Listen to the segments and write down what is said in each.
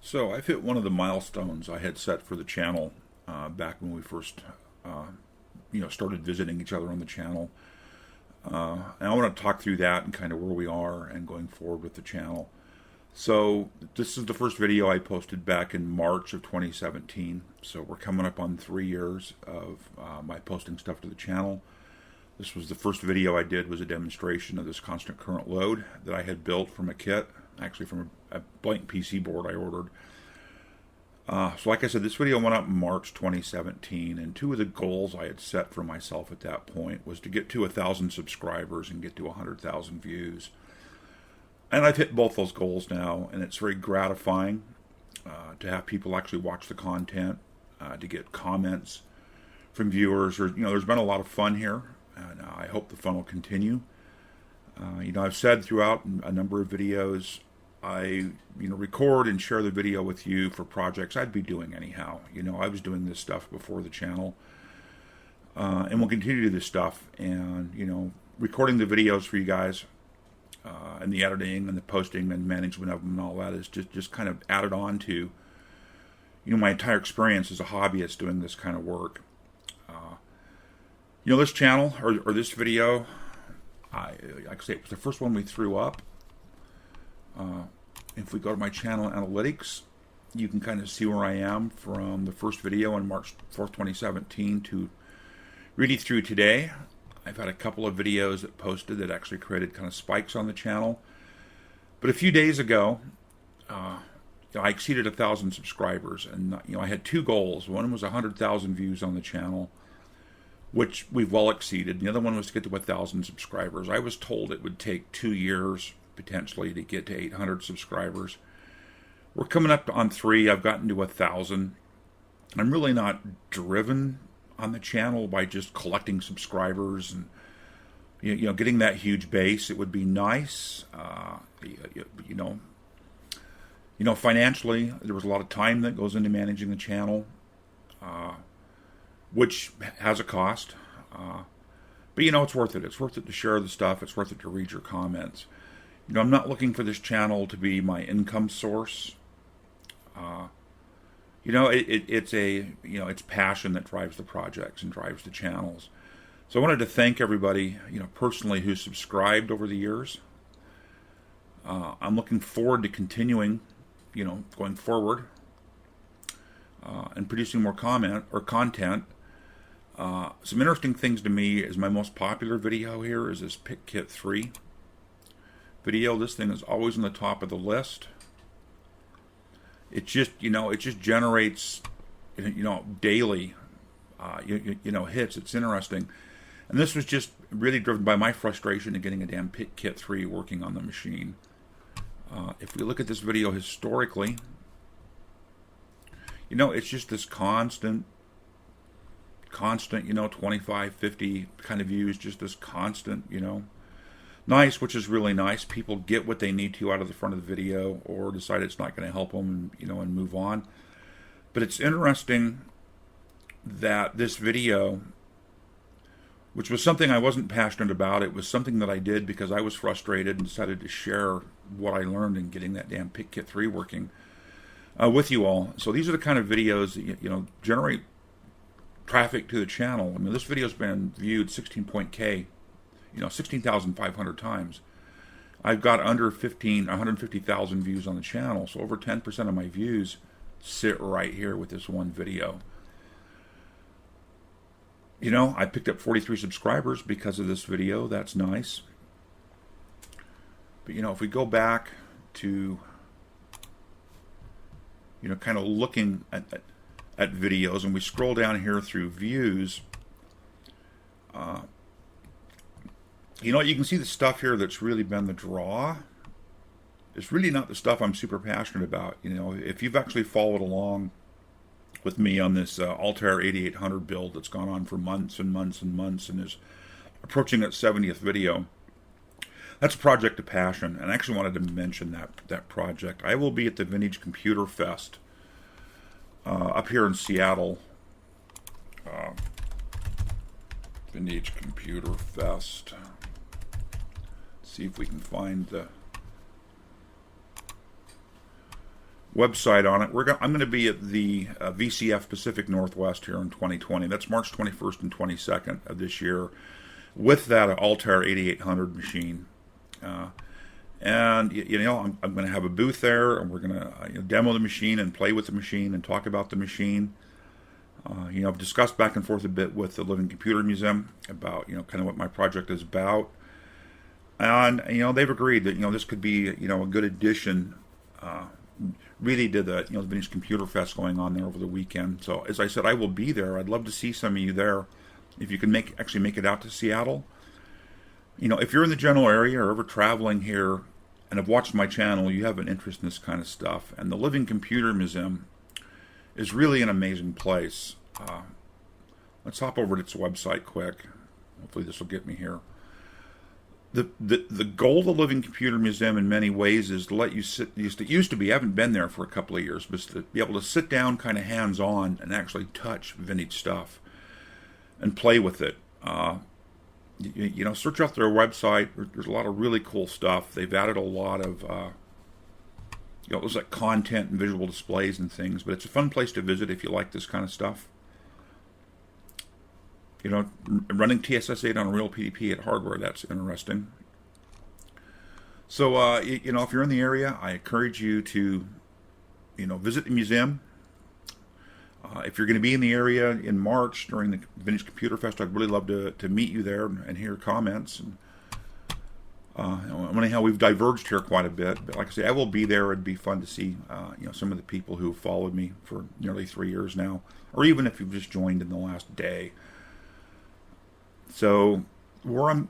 So I've hit one of the milestones I had set for the channel back when we first, started visiting each other on the channel. And I want to talk through that and kind of where we are and going forward with the channel. So this is the first video I posted back in March of 2017. So we're coming up on 3 years of my posting stuff to the channel. This was the first video I did, was a demonstration of this constant current load that I had built from a kit, actually from a blank PC board I ordered. So like I said, this video went up in March 2017, and two of the goals I had set for myself at that point was to get to 1,000 subscribers and get to 100,000 views. And I've hit both those goals now, and it's very gratifying to have people actually watch the content, to get comments from viewers. There's been a lot of fun here, and I hope the fun will continue. I've said throughout a number of videos, I record and share the video with you for projects I'd be doing anyhow. I was doing this stuff before the channel, and we'll continue to do this stuff. And recording the videos for you guys, and the editing and the posting and management of them and all that is just kind of added on to my entire experience as a hobbyist doing this kind of work. This channel or this video, like I say, it was the first one we threw up. If we go to my channel analytics, you can kind of see where I am from the first video on March 4th, 2017 to really through today. I've had a couple of videos that posted that actually created kind of spikes on the channel. But a few days ago, I exceeded 1,000 subscribers, and I had two goals. One was 100,000 views on the channel, which we've well exceeded. The other one was to get to 1,000 subscribers. I was told it would take 2 years potentially to get to 800 subscribers. We're coming up on 3. I've gotten to 1,000. I'm really not driven on the channel by just collecting subscribers and getting that huge base. It would be nice. Financially, there was a lot of time that goes into managing the channel, which has a cost. But it's worth it. It's worth it to share the stuff. It's worth it to read your comments. I'm not looking for this channel to be my income source. It's passion that drives the projects and drives the channels. So I wanted to thank everybody, personally, who subscribed over the years. I'm looking forward to continuing, going forward, and producing more content. Some interesting things to me is my most popular video here is this Pick Kit 3 video. This thing is always on the top of the list. It just generates, daily, hits. It's interesting. And this was just really driven by my frustration in getting a damn Pick Kit 3 working on the machine. If we look at this video historically, it's just this constant, 25, 50 kind of views, just this constant, nice, which is really nice. People get what they need to out of the front of the video or decide it's not going to help them, and move on. But it's interesting that this video, which was something I wasn't passionate about, it was something that I did because I was frustrated and decided to share what I learned in getting that damn Pick Kit 3 working with you all. So these are the kind of videos that, generate traffic to the channel. I mean, this video's been viewed 16.k, 16,500 times. I've got under 150,000 views on the channel, so over 10% of my views sit right here with this one video. I picked up 43 subscribers because of this video. That's nice. But if we go back to kind of looking at videos, and we scroll down here through views, you can see the stuff here that's really been the draw. It's really not the stuff I'm super passionate about. If you've actually followed along with me on this Altair 8800 build that's gone on for months and months and months and is approaching its 70th video, that's a project of passion. And I actually wanted to mention that project. I will be at the Vintage Computer Fest up here in Seattle. Vintage Computer Fest. See if we can find the website on it. I'm going to be at the VCF Pacific Northwest here in 2020. That's March 21st and 22nd of this year, with that Altair 8800 machine. And I'm going to have a booth there, and we're going to demo the machine and play with the machine and talk about the machine. I've discussed back and forth a bit with the Living Computer Museum about kind of what my project is about, and they've agreed that this could be a good addition, really to the the Vintage Computer Fest going on there over the weekend. So as I said, I will be there. I'd love to see some of you there if you can actually make it out to Seattle. If you're in the general area or ever traveling here and have watched my channel, you have an interest in this kind of stuff. And the Living Computer Museum is really an amazing place. Let's hop over to its website quick. Hopefully this will get me here. The goal of the Living Computer Museum in many ways is to let you sit, it used to be, I haven't been there for a couple of years, but to be able to sit down kind of hands-on and actually touch vintage stuff and play with it. Search out their website. There's a lot of really cool stuff. They've added a lot of there's like content and visual displays and things, but it's a fun place to visit if you like this kind of stuff. Running TSS-8 on a real PDP-8 hardware, that's interesting. So, if you're in the area, I encourage you to, visit the museum. If you're going to be in the area in March during the Vintage Computer Fest, I'd really love to meet you there and hear comments. And anyhow, we've diverged here quite a bit, but like I say, I will be there. It'd be fun to see, some of the people who have followed me for nearly 3 years now, or even if you've just joined in the last day. So, I'm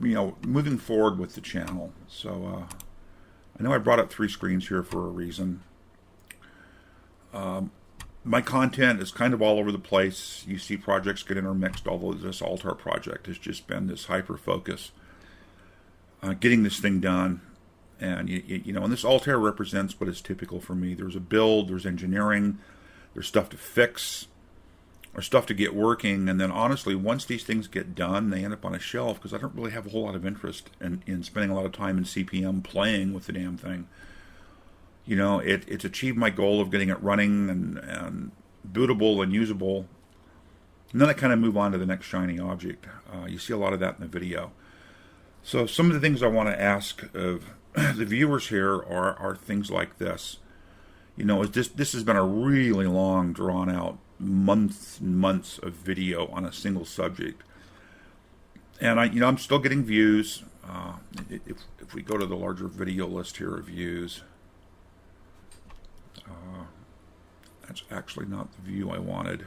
moving forward with the channel. So, I know I brought up 3 screens here for a reason. My content is kind of all over the place. You see projects get intermixed, although this Altair project has just been this hyper focus. Getting this thing done, and and this Altair represents what is typical for me. There's a build, there's engineering, there's stuff to fix, or stuff to get working, and then honestly, once these things get done, they end up on a shelf because I don't really have a whole lot of interest in spending a lot of time in CPM playing with the damn thing. It's achieved my goal of getting it running and bootable and usable, and then I kind of move on to the next shiny object. You see a lot of that in the video. So some of the things I want to ask of the viewers here are things like this. This has been a really long, drawn-out, months and months of video on a single subject, and I'm still getting views. If we go to the larger video list here of views, that's actually not the view I wanted.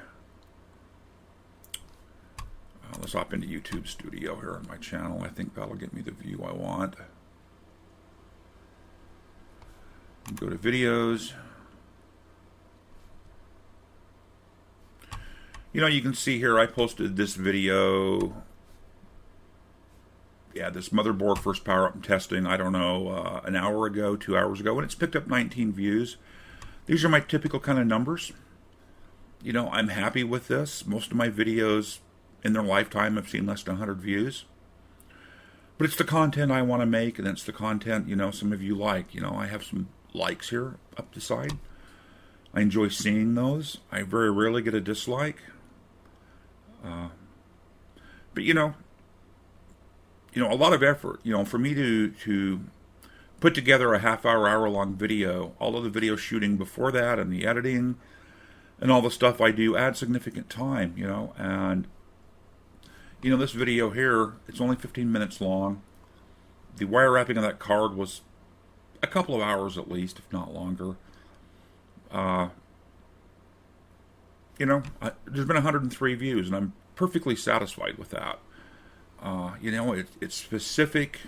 Let's hop into YouTube Studio here on my channel. I think that'll get me the view I want. Go to videos. You can see here I posted this video. Yeah, this motherboard first power up and testing, I don't know, an hour ago, 2 hours ago, and it's picked up 19 views. These are my typical kind of numbers. I'm happy with this. Most of my videos in their lifetime have seen less than 100 views. But it's the content I want to make, and it's the content, some of you like. I have some likes here up the side. I enjoy seeing those. I very rarely get a dislike. But, a lot of effort, for me to put together a half-hour, hour-long video. All of the video shooting before that and the editing and all the stuff I do adds significant time, and this video here, it's only 15 minutes long. The wire wrapping of that card was a couple of hours at least, if not longer. There's been 103 views, and I'm perfectly satisfied with that. It's specific.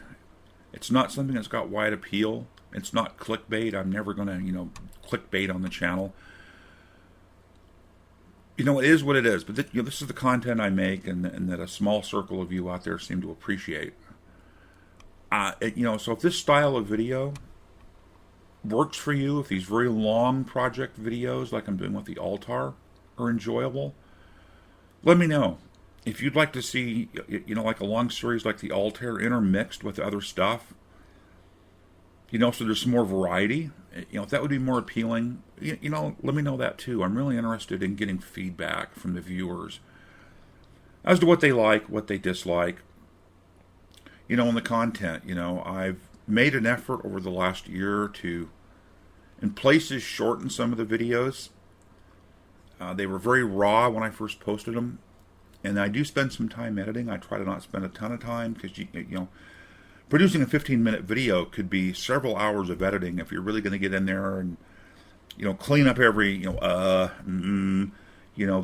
It's not something that's got wide appeal. It's not clickbait. I'm never going to, clickbait on the channel. It is what it is. But this is the content I make, and that a small circle of you out there seem to appreciate. So if this style of video works for you, if these very long project videos, like I'm doing with the Altair, are enjoyable, let me know. If you'd like to see, like a long series like the Altair intermixed with other stuff, I enjoy seeing those. I very rarely get a dislike. I enjoy seeing those. So if this style of video works for you, if these very long project videos, like I'm doing with the Altair, are enjoyable, let me know. If you'd like to see, like a long series like the Altair intermixed with other stuff, So there's some more variety. If that would be more appealing, let me know that too. I'm really interested in getting feedback from the viewers as to what they like, what they dislike, and the content. I've made an effort over the last year to, in places, shorten some of the videos. They were very raw when I first posted them, and I do spend some time editing. I try to not spend a ton of time because, producing a 15-minute video could be several hours of editing if you're really going to get in there and, clean up every, the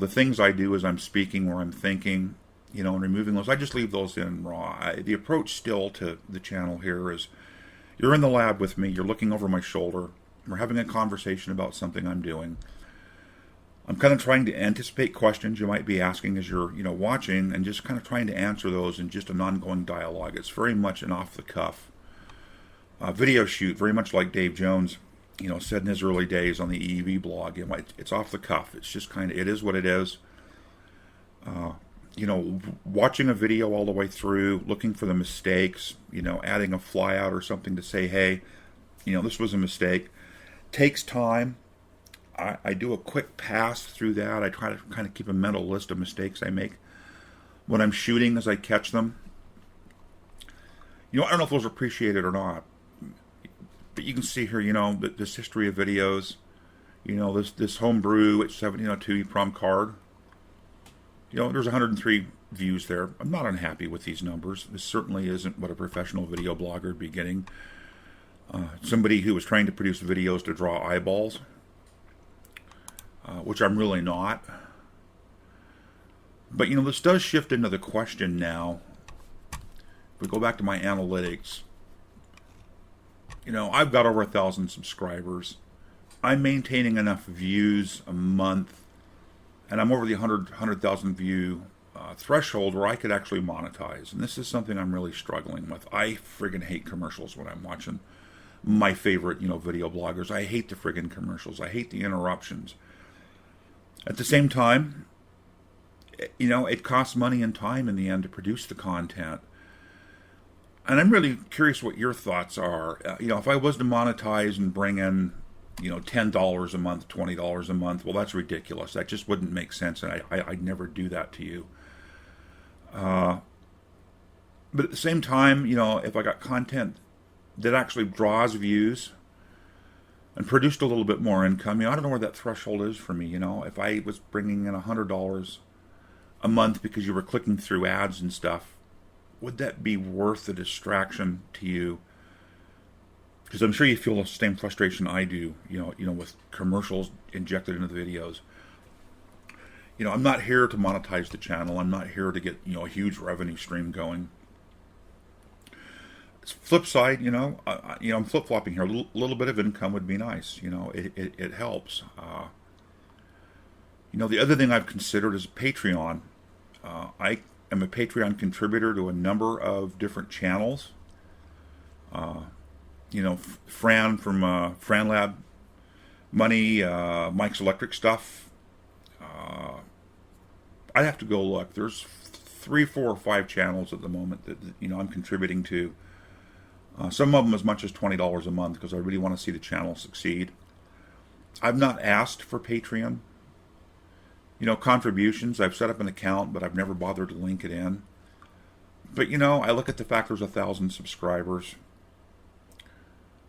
things I do as I'm speaking or I'm thinking, and removing those. I just leave those in raw. The approach still to the channel here is you're in the lab with me, you're looking over my shoulder, we're having a conversation about something I'm doing. I'm kind of trying to anticipate questions you might be asking as you're, watching, and just kind of trying to answer those in just an ongoing dialogue. It's very much an off-the-cuff video shoot, very much like Dave Jones, said in his early days on the EEV blog. It's off the cuff. It's just kind of, it is what it is. Watching a video all the way through, looking for the mistakes, adding a flyout or something to say, hey, this was a mistake, takes time. I do a quick pass through that. I try to kind of keep a mental list of mistakes I make when I'm shooting as I catch them. I don't know if those are appreciated or not, but you can see here, this history of videos, this homebrew at 1702 EEPROM card. There's 103 views there. I'm not unhappy with these numbers. This certainly isn't what a professional video blogger would be getting. Somebody who was trying to produce videos to draw eyeballs, which I'm really not. But, this does shift into the question now. If we go back to my analytics, I've got over 1,000 subscribers. I'm maintaining enough views a month, and I'm over the 100,000 view threshold where I could actually monetize. And this is something I'm really struggling with. I friggin' hate commercials when I'm watching my favorite, video bloggers. I hate the friggin' commercials. I hate the interruptions. At the same time, it costs money and time in the end to produce the content. And I'm really curious what your thoughts are. If I was to monetize and bring in, $10 a month, $20 a month, well, that's ridiculous. That just wouldn't make sense, and I'd never do that to you. But at the same time, if I got content that actually draws views and produced a little bit more income, I don't know where that threshold is for me. If I was bringing in $100 a month because you were clicking through ads and stuff, would that be worth the distraction to you? Because I'm sure you feel the same frustration I do, with commercials injected into the videos. I'm not here to monetize the channel. I'm not here to get, a huge revenue stream going. Flip side, I'm flip-flopping here. A little bit of income would be nice. It helps. The other thing I've considered is Patreon. I am a Patreon contributor to a number of different channels. Fran from Fran Lab Money, Mike's Electric Stuff. I'd have to go look. There's 3, 4, or 5 channels at the moment that I'm contributing to. Some of them as much as $20 a month because I really want to see the channel succeed. I've not asked for Patreon. Contributions. I've set up an account, but I've never bothered to link it in. But, I look at the fact there's 1,000 subscribers.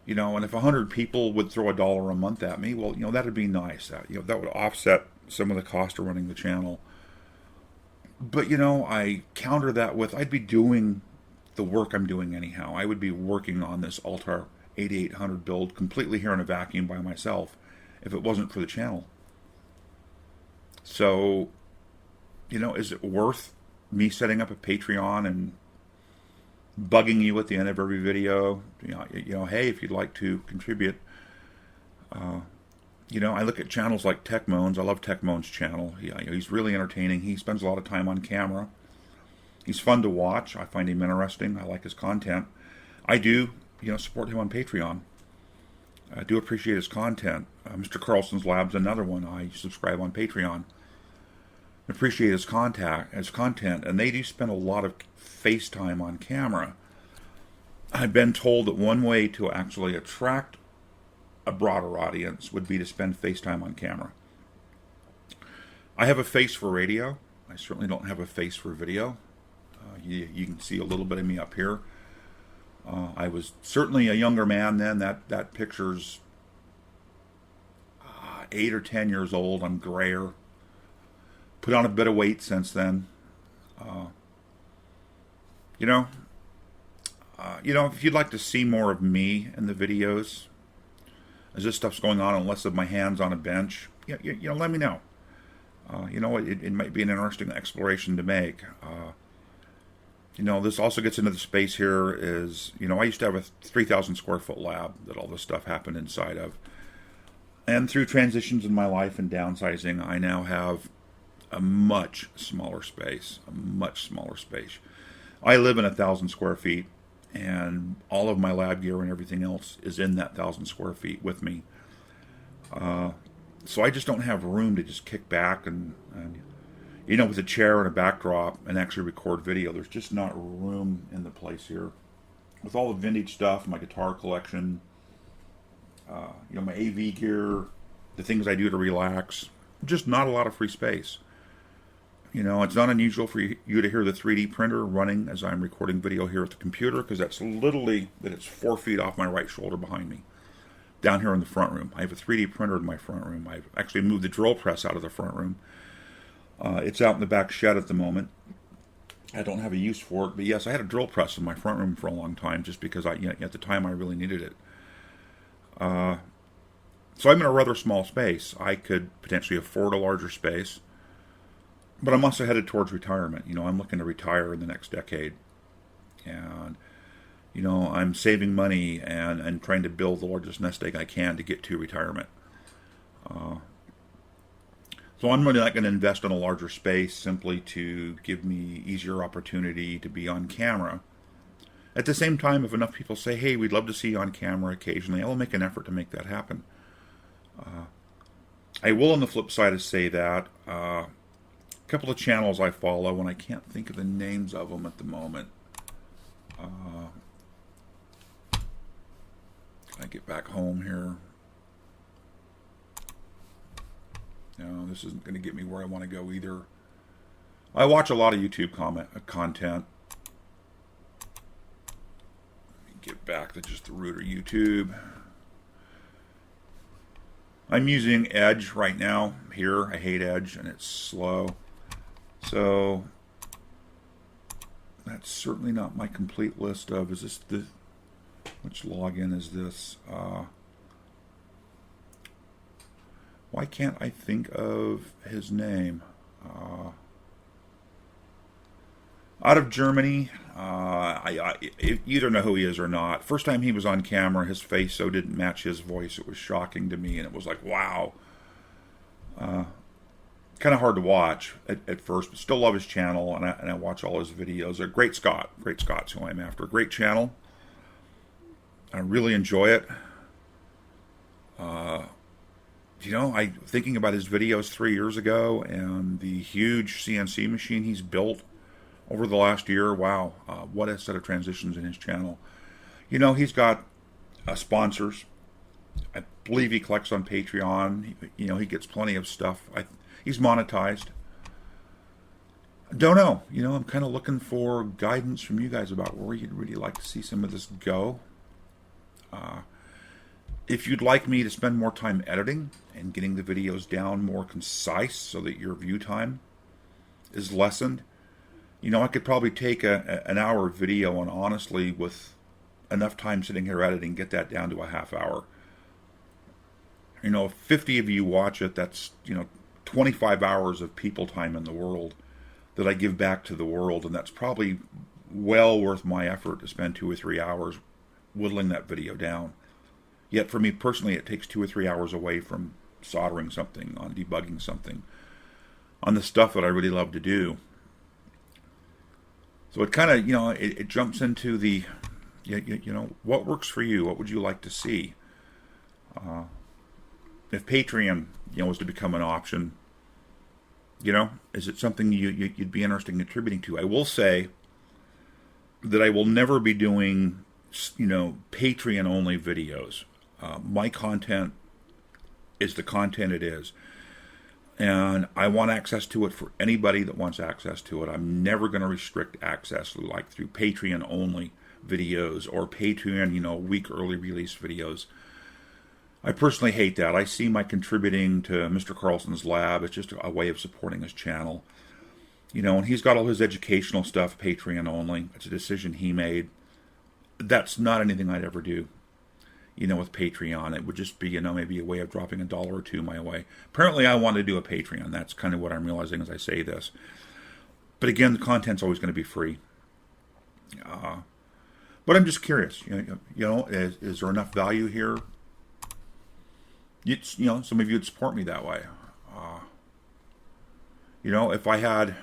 And if 100 people would throw $1 a month at me, well, that'd be nice. That would offset some of the cost of running the channel. But, I counter that with I'd be doing the work I'm doing anyhow. I would be working on this Altar 8800 build completely here in a vacuum by myself if it wasn't for the channel. So, is it worth me setting up a Patreon and bugging you at the end of every video? Hey, if you'd like to contribute. I look at channels like Tech Moans. I love Tech Moans' channel. He's really entertaining. He spends a lot of time on camera. He's fun to watch. I find him interesting. I like his content. I do, support him on Patreon. I do appreciate his content. Mr. Carlson's Lab's another one. I subscribe on Patreon. Appreciate his content, and they do spend a lot of face time on camera. I've been told that one way to actually attract a broader audience would be to spend FaceTime on camera. I have a face for radio. I certainly don't have a face for video. You can see a little bit of me up here. I was certainly a younger man then. That picture's 8 or 10 years old. I'm grayer. Put on a bit of weight since then. You know, if you'd like to see more of me in the videos, as this stuff's going on, and less of my hands on a bench, let me know. It might be an interesting exploration to make. This also gets into the space here is, I used to have a 3,000 square foot lab that all this stuff happened inside of. And through transitions in my life and downsizing, I now have a much smaller space. I live in 1,000 square feet, and all of my lab gear and everything else is in that 1,000 square feet with me. So I just don't have room to just kick back and with a chair and a backdrop and actually record video. There's just not room in the place here. With all the vintage stuff, my guitar collection, my AV gear, the things I do to relax, just not a lot of free space. It's not unusual for you to hear the 3D printer running as I'm recording video here at the computer, because that's literally that it's 4 feet off my right shoulder behind me. Down here in the front room. I have a 3D printer in my front room. I've actually moved the drill press out of the front room. It's out in the back shed at the moment. I don't have a use for it, but yes, I had a drill press in my front room for a long time, just because at the time I really needed it. So I'm in a rather small space. I could potentially afford a larger space, but I'm also headed towards retirement. I'm looking to retire in the next decade, and I'm saving money and trying to build the largest nest egg I can to get to retirement. So I'm really not going to invest in a larger space simply to give me easier opportunity to be on camera. At the same time, if enough people say, hey, we'd love to see you on camera occasionally, I will make an effort to make that happen. I will, on the flip side, say that a couple of channels I follow, and I can't think of the names of them at the moment. I get back home here. This isn't going to get me where I want to go either. I watch a lot of YouTube content. Let me get back to just the root of YouTube. I'm using Edge right now here. I hate Edge, and it's slow. So that's certainly not my complete list of, is this the, which login is this? Why can't I think of his name? Out of Germany. You either know who he is or not. First time he was on camera, his face so didn't match his voice. It was shocking to me, and it was like, wow. Kind of hard to watch at first, but still love his channel, and I watch all his videos. Great Scott's who I'm after. Great channel. I really enjoy it. I thinking about his videos 3 years ago and the huge CNC machine he's built over the last year. Wow, what a set of transitions in his channel. He's got sponsors. I believe he collects on Patreon. He gets plenty of stuff. He's monetized. Don't know. I'm kind of looking for guidance from you guys about where you'd really like to see some of this go. If you'd like me to spend more time editing and getting the videos down more concise so that your view time is lessened, I could probably take an hour video and honestly, with enough time sitting here editing, get that down to a half hour. If 50 of you watch it, that's, 25 hours of people time in the world that I give back to the world, and that's probably well worth my effort to spend 2 or 3 hours whittling that video down. Yet for me personally, it takes 2 or 3 hours away from soldering something, on debugging something, on the stuff that I really love to do. So it kind of, it jumps into the, what works for you? What would you like to see? If Patreon, was to become an option, is it something you'd be interested in contributing to? I will say that I will never be doing Patreon only videos. My content is the content it is. And I want access to it for anybody that wants access to it. I'm never going to restrict access like through Patreon only videos or Patreon, week early release videos. I personally hate that. I see my contributing to Mr. Carlson's lab as just a way of supporting his channel. And he's got all his educational stuff Patreon only. It's a decision he made. That's not anything I'd ever do. With Patreon, it would just be, maybe a way of dropping $1 or $2 my way. Apparently, I want to do a Patreon. That's kind of what I'm realizing as I say this. But again, the content's always going to be free. But I'm just curious. Is there enough value here? Some of you would support me that way. If I had,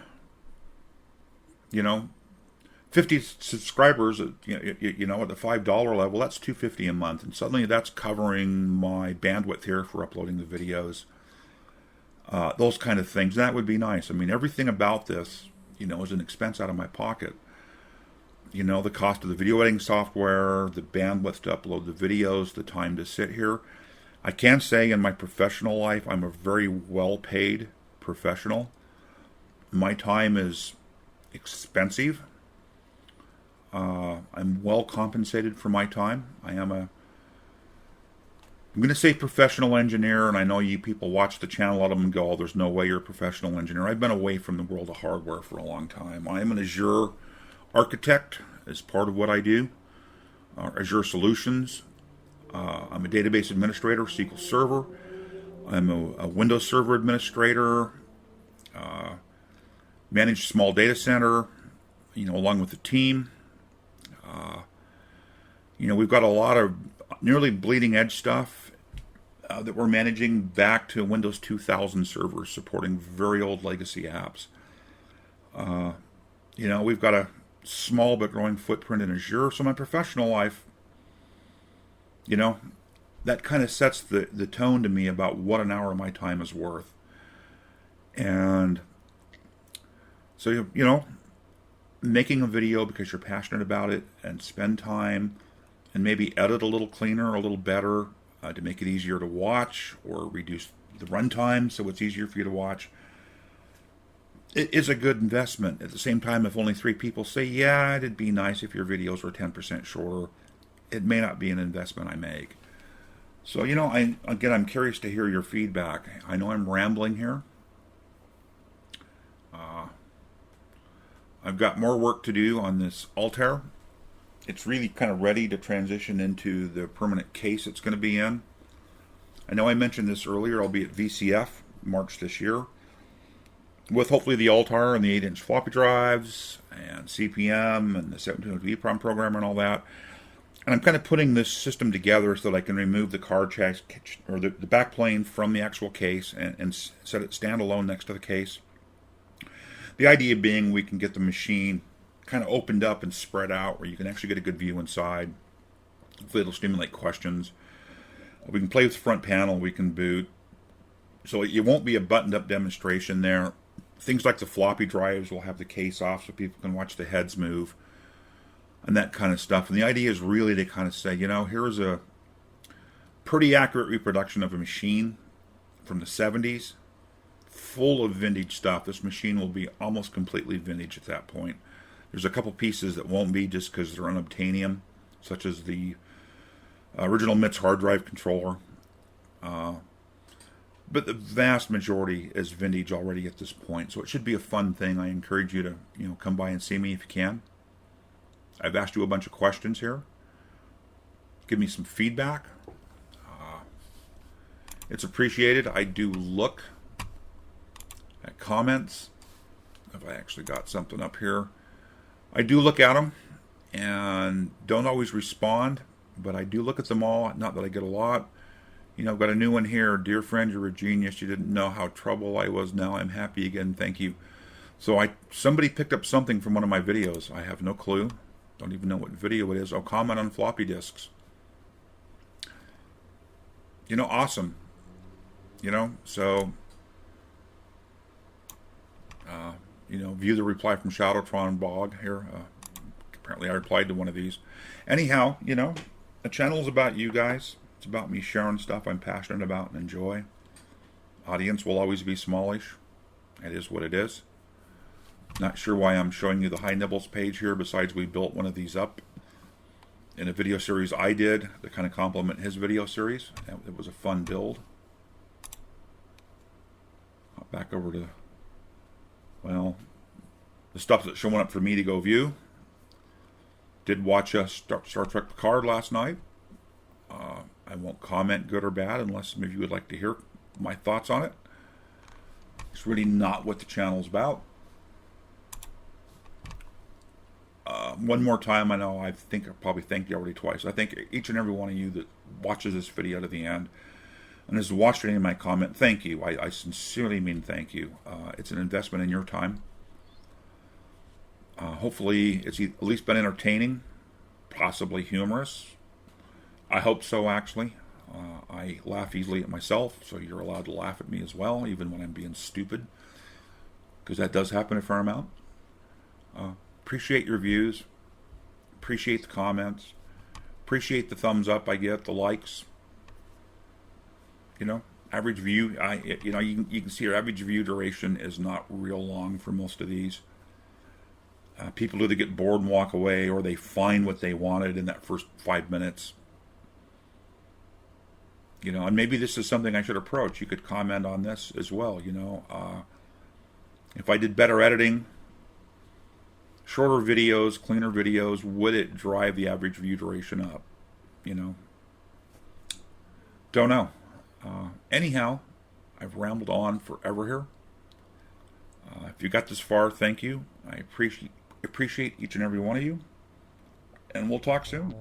50 subscribers, at the $5 level, that's $250 a month, and suddenly that's covering my bandwidth here for uploading the videos. Those kind of things. That would be nice. I mean, everything about this, is an expense out of my pocket. The cost of the video editing software, the bandwidth to upload the videos, the time to sit here. I can say in my professional life, I'm a very well-paid professional. My time is expensive. I'm well compensated for my time. I'm going to say professional engineer, and I know you people watch the channel, a lot of them go, oh, there's no way you're a professional engineer. I've been away from the world of hardware for a long time. I'm an Azure architect as part of what I do. Azure Solutions. I'm a database administrator, SQL Server. I'm a Windows Server administrator. Manage small data center, along with the team. We've got a lot of nearly bleeding edge stuff that we're managing back to Windows 2000 servers supporting very old legacy apps. We've got a small but growing footprint in Azure. So my professional life, that kind of sets the tone to me about what an hour of my time is worth. And so, making a video because you're passionate about it and spend time and maybe edit a little cleaner, a little better to make it easier to watch or reduce the runtime so it's easier for you to watch. It is a good investment. At the same time, if only 3 people say, yeah, it'd be nice if your videos were 10% shorter, it may not be an investment I make. So, I'm curious to hear your feedback. I know I'm rambling here. I've got more work to do on this Altair. It's really kind of ready to transition into the permanent case it's going to be in. I know I mentioned this earlier. I'll be at VCF March this year with hopefully the Altair and the 8-inch floppy drives and CPM and the 1702 EEPROM programmer and all that. And I'm kind of putting this system together so that I can remove the card checks or the backplane from the actual case and set it standalone next to the case. The idea being we can get the machine kind of opened up and spread out where you can actually get a good view inside. Hopefully it'll stimulate questions. We can play with the front panel. We can boot. So it won't be a buttoned up demonstration there. Things like the floppy drives will have the case off so people can watch the heads move and that kind of stuff. And the idea is really to kind of say, here's a pretty accurate reproduction of a machine from the 70s. Full of vintage stuff. This machine will be almost completely vintage at that point. There's a couple pieces that won't be just because they're unobtainium, such as the original MITS hard drive controller. But the vast majority is vintage already at this point, so it should be a fun thing. I encourage you to come by and see me if you can. I've asked you a bunch of questions here. Give me some feedback. It's appreciated. I do look at comments. If I actually got something up here, I do look at them and don't always respond, but I do look at them all. Not that I get a lot. I've got a new one here. Dear friend, you're a genius. You didn't know how trouble I was. Now I'm happy again. Thank you. So somebody picked up something from one of my videos. I have no clue. Don't even know what video it is. I'll comment on floppy disks. Awesome. So view the reply from Shadowtron blog here. Apparently I replied to one of these. Anyhow, you know, the channel's about you guys. It's about me sharing stuff I'm passionate about and enjoy. Audience will always be smallish. It is what it is. Not sure why I'm showing you the High Nibbles page here, besides we built one of these up in a video series I did to kind of complement his video series. It was a fun build. Back over to, well, the stuff that's showing up for me to go view. Did watch Star Trek Picard last night. I won't comment good or bad unless some of you would like to hear my thoughts on it. It's really not what the channel's about. One more time, I know I probably thanked you already twice. I thank each and every one of you that watches this video to the end and has watched any of my comment. Thank you. I sincerely mean thank you. It's an investment in your time. Hopefully it's at least been entertaining, possibly humorous. I hope so, actually. I laugh easily at myself, so you're allowed to laugh at me as well, even when I'm being stupid, because that does happen a fair amount. Appreciate your views, appreciate the comments, appreciate the thumbs up I get, the likes. You know, average view, you can see our average view duration is not real long for most of these. People either get bored and walk away, or they find what they wanted in that first 5 minutes. You know, and maybe this is something I should approach. You could comment on this as well, you know. If I did better editing, shorter videos, cleaner videos, would it drive the average view duration up? You know, don't know. Anyhow, I've rambled on forever here. If you got this far, thank you. I appreciate each and every one of you, and we'll talk soon.